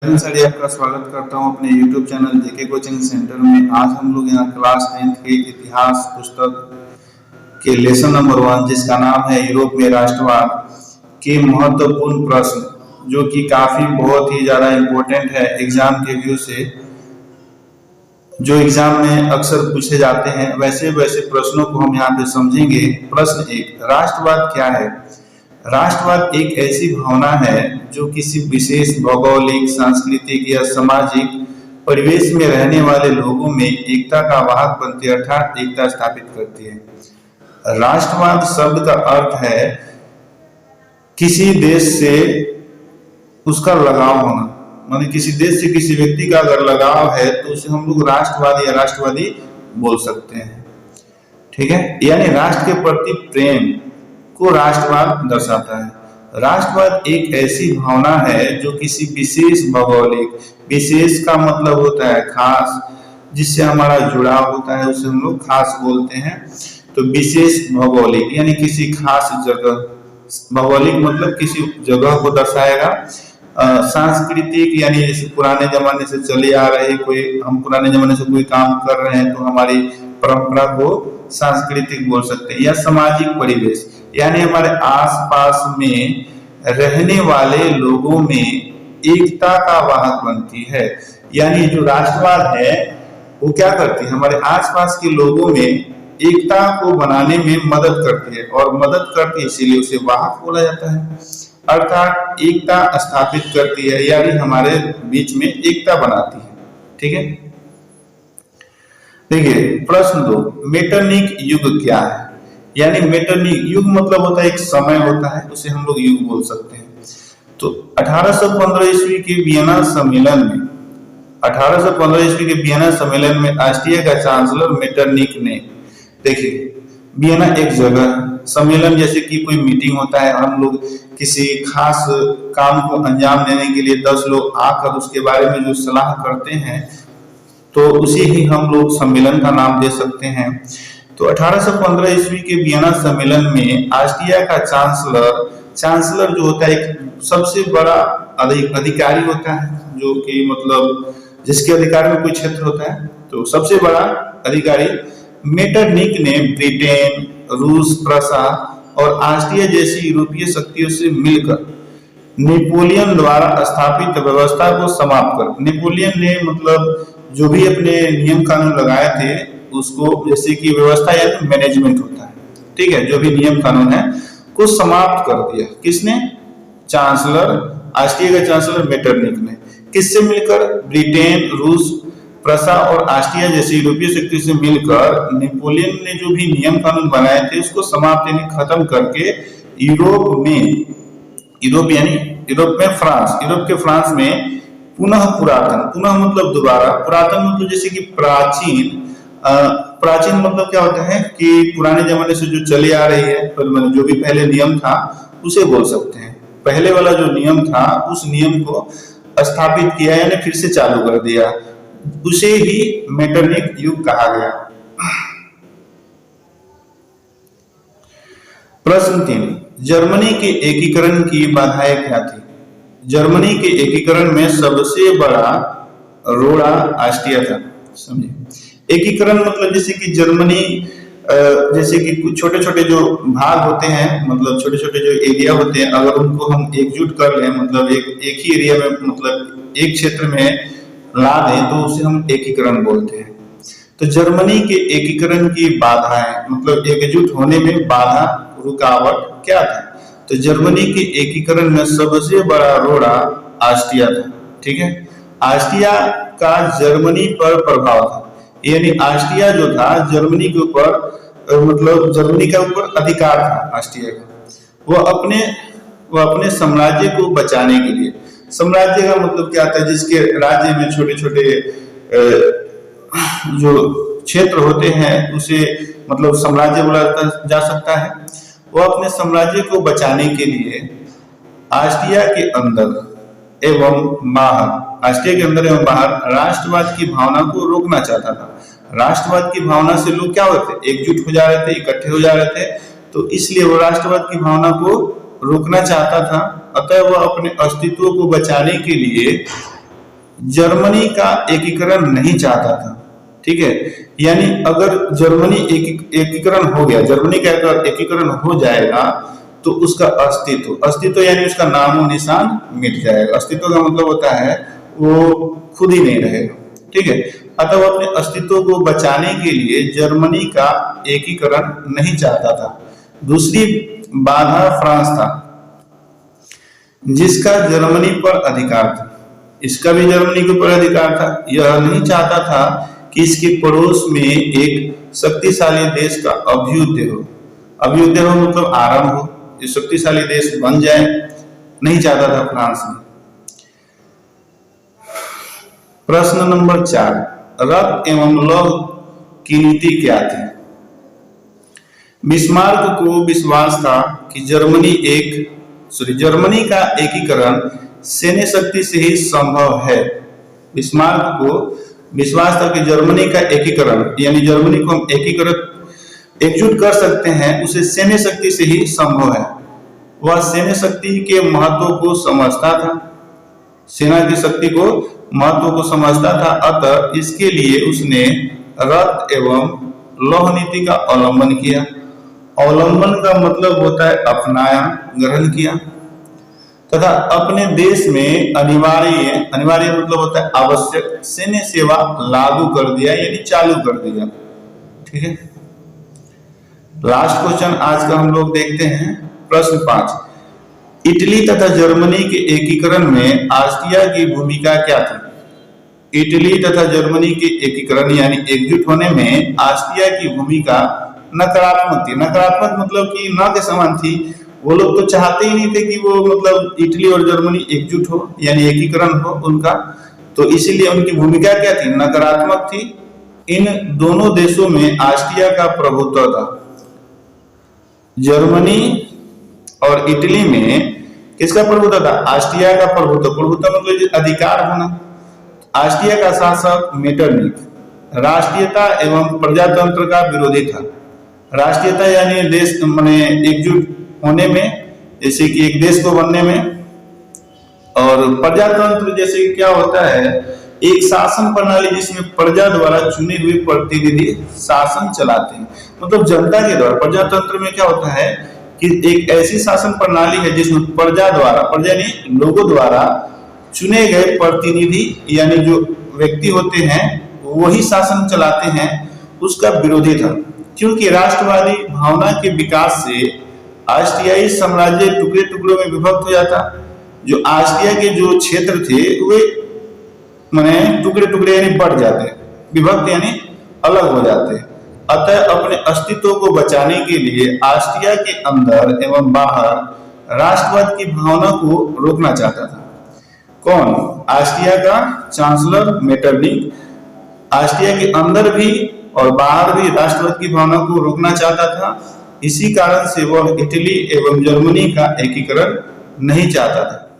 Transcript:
Sir आपका स्वागत करता हूं अपने YouTube चैनल जेके कोचिंग सेंटर में। आज हम लोग यहाँ क्लास 10th के इतिहास पुस्तक के लेसन नंबर 1 जिसका नाम है यूरोप में राष्ट्रवाद के महत्वपूर्ण प्रश्न, जो कि काफी बहुत ही ज्यादा इम्पोर्टेंट है एग्जाम के व्यू से, जो एग्जाम में अक्सर पूछे जाते हैं। वैसे प्रश्नों को हम यहाँ पे समझेंगे। प्रश्न 1, राष्ट्रवाद क्या है? राष्ट्रवाद एक ऐसी भावना है जो किसी विशेष भौगोलिक, सांस्कृतिक या सामाजिक परिवेश में रहने वाले लोगों में एकता का वाहक बनती है, अर्थात एकता स्थापित करती है। राष्ट्रवाद शब्द का अर्थ है किसी देश से उसका लगाव होना, माने किसी देश से किसी व्यक्ति का अगर लगाव है तो उसे हम लोग राष्ट्रवादी या राष्ट्रवादी बोल सकते हैं। ठीक है, यानी राष्ट्र के प्रति प्रेम को राष्ट्रवाद दर्शाता है। राष्ट्रवाद एक ऐसी भावना है जो किसी विशेष भौगोलिक, विशेष का मतलब होता है खास, जिससे हमारा जुड़ाव होता है उसे हम लोग खास बोलते हैं। तो विशेष भौगोलिक यानी किसी खास जगह, भौगोलिक मतलब किसी जगह को दर्शाएगा। सांस्कृतिक यानी जैसे पुराने जमाने से चले आ रहे हम पुराने जमाने से कोई काम कर रहे हैं तो हमारी परंपरा को सांस्कृतिक बोल सकते हैं। या सामाजिक परिवेश यानी हमारे आसपास में रहने वाले लोगों में एकता का वाहक बनती है। यानी जो राष्ट्रवाद है वो क्या करती है, हमारे आसपास के लोगों में एकता को बनाने में मदद करती है, और मदद करती है इसीलिए उसे वाहक बोला जाता है। अर्थात एकता स्थापित करती है, यानी हमारे बीच में एकता बनाती है। ठीक है, देखिए प्रश्न 2, मेटरनिक युग क्या है? यानी मेटरनिक युग मतलब होता है एक समय होता है, उसे हम लोग युग बोल सकते हैं। तो 1815 ईस्वी के वियना सम्मेलन में 1815 ईस्वी के वियना सम्मेलन में ऑस्ट्रिया का चांसलर मेटरनिक ने, देखिए वियना एक जगह, सम्मेलन जैसे कि कोई मीटिंग होता है, हम लोग किसी खास काम को अंजाम देने के लिए 10 लोग आकर उसके बारे में जो सलाह करते हैं तो उसी ही हम लोग सम्मेलन का नाम दे सकते हैं। तो 1815 ईस्वी के वियना सम्मेलन में ऑस्ट्रिया का चांसलर जो होता है एक सबसे बड़ा अधिकारी होता है, जो कि मतलब जिसके अधिकार में कोई क्षेत्र होता है, तो सबसे बड़ा अधिकारी मेटरनिक ने ब्रिटेन, रूस, प्रसा और ऑस्ट्रिया जैसी यूरोपीय शक्तियों से मिलकर नेपोलियन द्वारा स्थापित व्यवस्था को समाप्त कर, नेपोलियन ने मतलब जो भी अपने नियम कानून लगाए थे उसको, जैसे कि व्यवस्था या मैनेजमेंट होता है, ठीक है, जो भी नियम कानून है को समाप्त कर दिया। किसने? चांसलर, ऑस्ट्रिया का चांसलर मेटरनिक ने। किससे मिलकर? ब्रिटेन, रूस, प्रसा और ऑस्ट्रिया जैसी यूरोपीय शक्तियों से मिलकर नेपोलियन ने जो भी नियम कानून बनाए थे उसको समाप्त यानी खत्म करके यूरोप में फ्रांस में पुनः मतलब दोबारा, पुरातन मतलब जैसे कि प्राचीन मतलब क्या होता है कि पुराने जमाने से जो चले आ रही है, जो भी पहले नियम था उसे बोल सकते हैं। पहले वाला जो नियम था उस नियम को स्थापित किया यानी फिर से चालू कर दिया, उसे ही मेटरनिक युग कहा गया। प्रश्न 3, जर्मनी के एकीकरण की बाधाएं क्या थी? जर्मनी के एकीकरण में सबसे बड़ा रोड़ा ऑस्ट्रिया था। समझिए, एकीकरण मतलब जैसे कि जर्मनी, जैसे कि छोटे छोटे जो भाग होते हैं, मतलब छोटे छोटे जो एरिया होते हैं, अगर उनको हम एकजुट कर लें, मतलब एक ही एरिया में, मतलब एक क्षेत्र में ला दें तो उसे हम एकीकरण बोलते हैं। तो जर्मनी के एकीकरण की बाधाएं मतलब एकजुट होने में बाधा, रुकावट क्या था? तो जर्मनी के एकीकरण में सबसे बड़ा रोड़ा ऑस्ट्रिया था। ठीक है, ऑस्ट्रिया का जर्मनी पर प्रभाव था, यानी ऑस्ट्रिया जो था जर्मनी के ऊपर, मतलब जर्मनी के ऊपर अधिकार था ऑस्ट्रिया का। वो अपने साम्राज्य को बचाने के लिए, साम्राज्य का मतलब क्या था, जिसके राज्य में छोटे छोटे जो क्षेत्र होते हैं उसे मतलब साम्राज्य बोला जा सकता है। वो अपने साम्राज्य को बचाने के लिए ऑस्ट्रिया के अंदर एवं बाहर राष्ट्रवाद की भावना को रोकना चाहता था। राष्ट्रवाद की भावना से लोग क्या होते, एकजुट हो जा रहे थे, इकट्ठे हो जा रहे थे, तो इसलिए वो राष्ट्रवाद की भावना को रोकना चाहता था। अतः वह अपने अस्तित्व को बचाने के लिए जर्मनी का एकीकरण नहीं चाहता था। ठीक है, यानी अगर जर्मनी एकीकरण हो गया, जर्मनी का अगर एकीकरण हो जाएगा तो उसका अस्तित्व यानी उसका नामो निशान मिट जाएगा। अस्तित्व का मतलब होता है वो खुद ही नहीं रहेगा। ठीक है, अतः वो अपने अस्तित्व को बचाने के लिए जर्मनी का एकीकरण नहीं चाहता था। दूसरी बाधा फ्रांस था, जिसका जर्मनी पर अधिकार था। इसका भी जर्मनी के ऊपर अधिकार था। यह नहीं चाहता था कि इसके पड़ोस में एक शक्तिशाली देश का अभ्युदय हो। अभ्युदय हो मतलब आरंभ हो, ये शक्तिशाली देश बन जाए, नहीं चाहता था फ्रांस में। प्रश्न नंबर 4, रक्त एवं लौह की नीति क्या थी? बिस्मार्क को विश्वास था कि जर्मनी का एकीकरण सैन्य शक्ति से ही संभव है। बिस्मार्क को विश्वास था कि जर्मनी का एकीकरण यानी जर्मनी को हम एकजुट कर सकते हैं, उसे सैन्य शक्ति से ही संभव है। वह सैन्य शक्ति के महत्व को समझता था, सेना की शक्ति को महत्व को समझता था। अतः इसके लिए उसने रक्त एवं लौह नीति का अवलंबन किया। अवलंबन का मतलब होता है अपनाया, ग्रहण किया, तथा अपने देश में अनिवार्य मतलब होता है आवश्यक सैन्य सेवा लागू कर दिया यानी चालू कर दिया। ठीक है, लास्ट क्वेश्चन आज का हम लोग देखते हैं। प्रश्न 5, इटली तथा जर्मनी के एकीकरण में ऑस्ट्रिया की भूमिका क्या थी? इटली तथा जर्मनी के एकीकरण यानी एकजुट होने में ऑस्ट्रिया की भूमिका नकारात्मक थी। नकारात्मक मतलब कि न के समान थी। वो लोग तो चाहते ही नहीं थे कि वो मतलब इटली और जर्मनी एकजुट हो यानी एकीकरण हो उनका, तो इसीलिए उनकी भूमिका क्या थी? नकारात्मक थी। इन दोनों देशों में ऑस्ट्रिया का प्रभुत्व था। जर्मनी और इटली में किसका प्रभुत्व था? ऑस्ट्रिया का प्रभुत्व मतलब अधिकार होना। ऑस्ट्रिया का शासक मेटरनिख राष्ट्रीयता एवं प्रजातंत्र का विरोधी था। राष्ट्रीयता यानी देश माने एकजुट होने में, जैसे कि एक देश को बनने में, और प्रजातंत्र जैसे क्या होता है? एक शासन प्रणाली जिसमें प्रजा द्वारा चुने हुए प्रतिनिधि शासन चलाते हैं, मतलब जनता के द्वारा। प्रजातंत्र में क्या होता है कि एक ऐसी शासन प्रणाली है जिसमें प्रजा यानी लोगों द्वारा चुने गए प्रतिनिधि यानी जो व्यक्ति होते हैं वही शासन चलाते हैं, उसका विरोधी था। क्योंकि राष्ट्रवादी भावना के विकास से ऑस्ट्रियाई साम्राज्य टुकड़े टुकड़ों में विभक्त हो जाता। जो ऑस्ट्रिया के जो क्षेत्र थे वे माने टुकड़े टुकड़े यानी बढ़ जाते, विभक्त यानी अलग हो जाते। अतः अपने अस्तित्व को बचाने के लिए ऑस्ट्रिया के अंदर एवं बाहर राष्ट्रवाद की भावना को रोकना चाहता था। कौन? ऑस्ट्रिया का चांसलर मेटरनिख ऑस्ट्रिया के अंदर भी और बाहर भी राष्ट्रवाद की भावना को रोकना चाहता था। इसी कारण से वह इटली एवं जर्मनी का एकीकरण नहीं चाहता था।